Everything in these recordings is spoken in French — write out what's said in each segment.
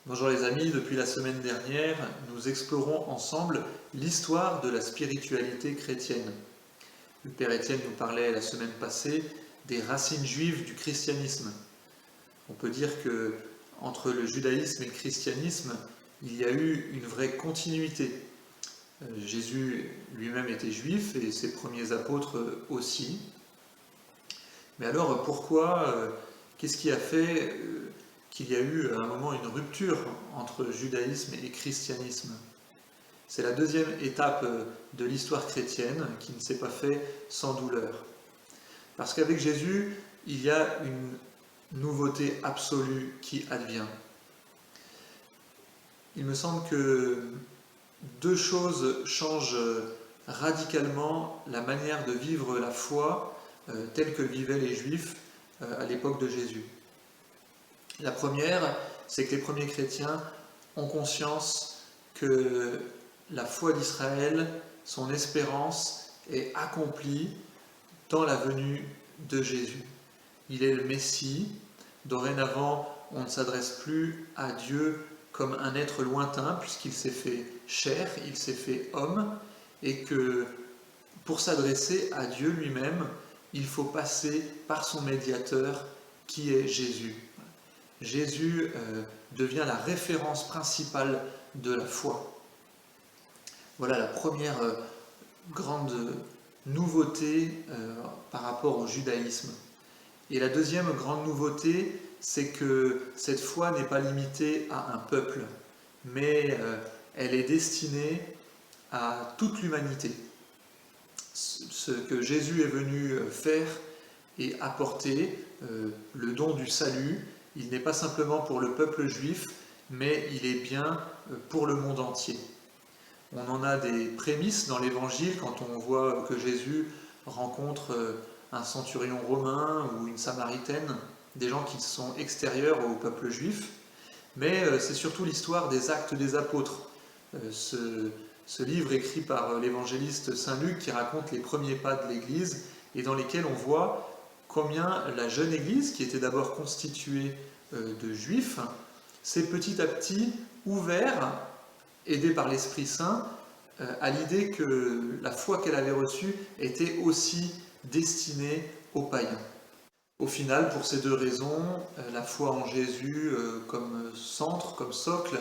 Bonjour les amis, depuis la semaine dernière, nous explorons ensemble l'histoire de la spiritualité chrétienne. Le Père Étienne nous parlait la semaine passée des racines juives du christianisme. On peut dire que entre le judaïsme et le christianisme, il y a eu une vraie continuité. Jésus lui-même était juif et ses premiers apôtres aussi. Mais alors pourquoi, qu'est-ce qui a fait qu'il y a eu à un moment une rupture entre judaïsme et christianisme? C'est la deuxième étape de l'histoire chrétienne qui ne s'est pas fait sans douleur. Parce qu'avec Jésus, il y a une nouveauté absolue qui advient. Il me semble que deux choses changent radicalement la manière de vivre la foi telle que le vivaient les Juifs à l'époque de Jésus. La première, c'est que les premiers chrétiens ont conscience que la foi d'Israël, son espérance, est accomplie dans la venue de Jésus. Il est le Messie. Dorénavant, on ne s'adresse plus à Dieu comme un être lointain, puisqu'il s'est fait chair, il s'est fait homme, et que pour s'adresser à Dieu lui-même, il faut passer par son médiateur, qui est Jésus. Jésus devient la référence principale de la foi. Voilà la première grande nouveauté par rapport au judaïsme. Et la deuxième grande nouveauté, c'est que cette foi n'est pas limitée à un peuple, mais elle est destinée à toute l'humanité. Ce que Jésus est venu faire et apporter, le don du salut, il n'est pas simplement pour le peuple juif, mais il est bien pour le monde entier. On en a des prémices dans l'Évangile quand on voit que Jésus rencontre un centurion romain ou une samaritaine, des gens qui sont extérieurs au peuple juif, mais c'est surtout l'histoire des Actes des Apôtres. Ce livre écrit par l'évangéliste Saint Luc qui raconte les premiers pas de l'Église et dans lesquels on voit combien la jeune Église, qui était d'abord constituée de Juifs, s'est petit à petit ouverte, aidée par l'Esprit Saint, à l'idée que la foi qu'elle avait reçue était aussi destinée aux païens. Au final, pour ces deux raisons, la foi en Jésus comme centre, comme socle,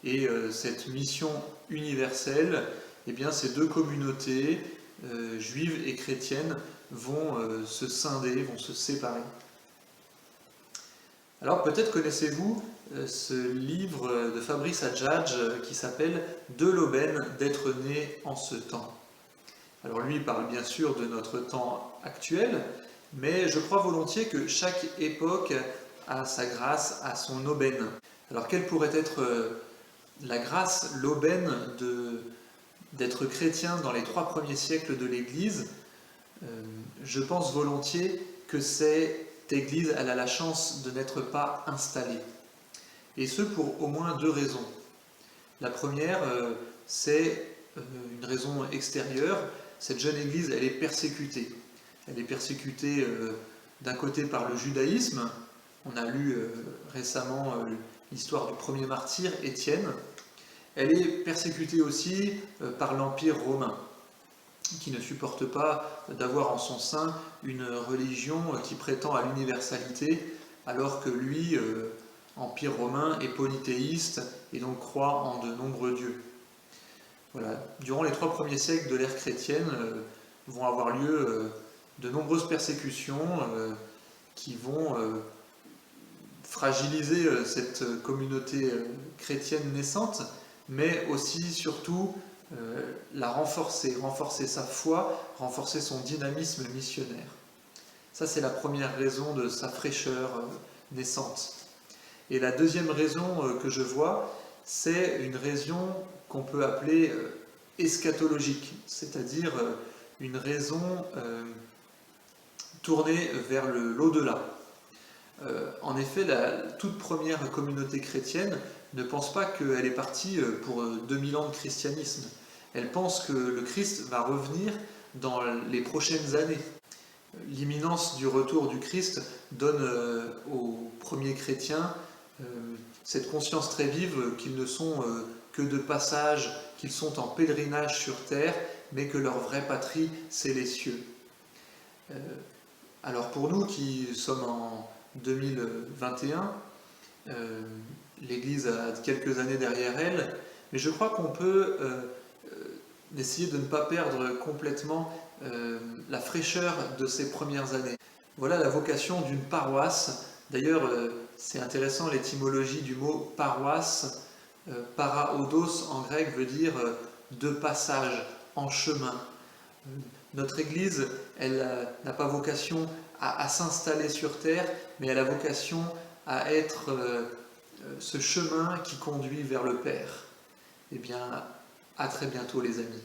et cette mission universelle, eh bien, ces deux communautés, juives et chrétiennes, vont se scinder, vont se séparer. Alors peut-être connaissez-vous ce livre de Fabrice Adjadj qui s'appelle « De l'aubaine d'être né en ce temps ». Alors lui parle bien sûr de notre temps actuel, mais je crois volontiers que chaque époque a sa grâce, a son aubaine. Alors quelle pourrait être la grâce, l'aubaine d'être chrétien dans les 3 premiers siècles de l'Église? Je pense volontiers que cette Église, elle a la chance de n'être pas installée. Et ce pour au moins 2 raisons. La première, c'est une raison extérieure. Cette jeune Église, elle est persécutée. Elle est persécutée d'un côté par le judaïsme. On a lu récemment l'histoire du premier martyr, Étienne. Elle est persécutée aussi par l'Empire romain, qui ne supporte pas d'avoir en son sein une religion qui prétend à l'universalité, alors que lui, Empire romain, est polythéiste et donc croit en de nombreux dieux. Voilà. Durant les 3 premiers siècles de l'ère chrétienne, vont avoir lieu de nombreuses persécutions qui vont fragiliser cette communauté chrétienne naissante, mais aussi, surtout, la renforcer sa foi, renforcer son dynamisme missionnaire. Ça, c'est la première raison de sa fraîcheur naissante. Et la deuxième raison que je vois, c'est une raison qu'on peut appeler eschatologique, c'est-à-dire une raison tournée vers l'au-delà. En effet, la toute première communauté chrétienne ne pense pas qu'elle est partie pour 2000 ans de christianisme. Elle pense que le Christ va revenir dans les prochaines années. L'imminence du retour du Christ donne aux premiers chrétiens cette conscience très vive qu'ils ne sont que de passage, qu'ils sont en pèlerinage sur terre, mais que leur vraie patrie, c'est les cieux. Alors pour nous qui sommes en 2021, l'Église a quelques années derrière elle, mais je crois qu'on peut essayer de ne pas perdre complètement la fraîcheur de ces premières années. Voilà la vocation d'une paroisse. D'ailleurs, c'est intéressant l'étymologie du mot paroisse. Paraodos en grec veut dire de passage, en chemin. Notre Église, elle n'a pas vocation à s'installer sur terre, mais elle a vocation à être ce chemin qui conduit vers le Père. Eh bien, à très bientôt les amis.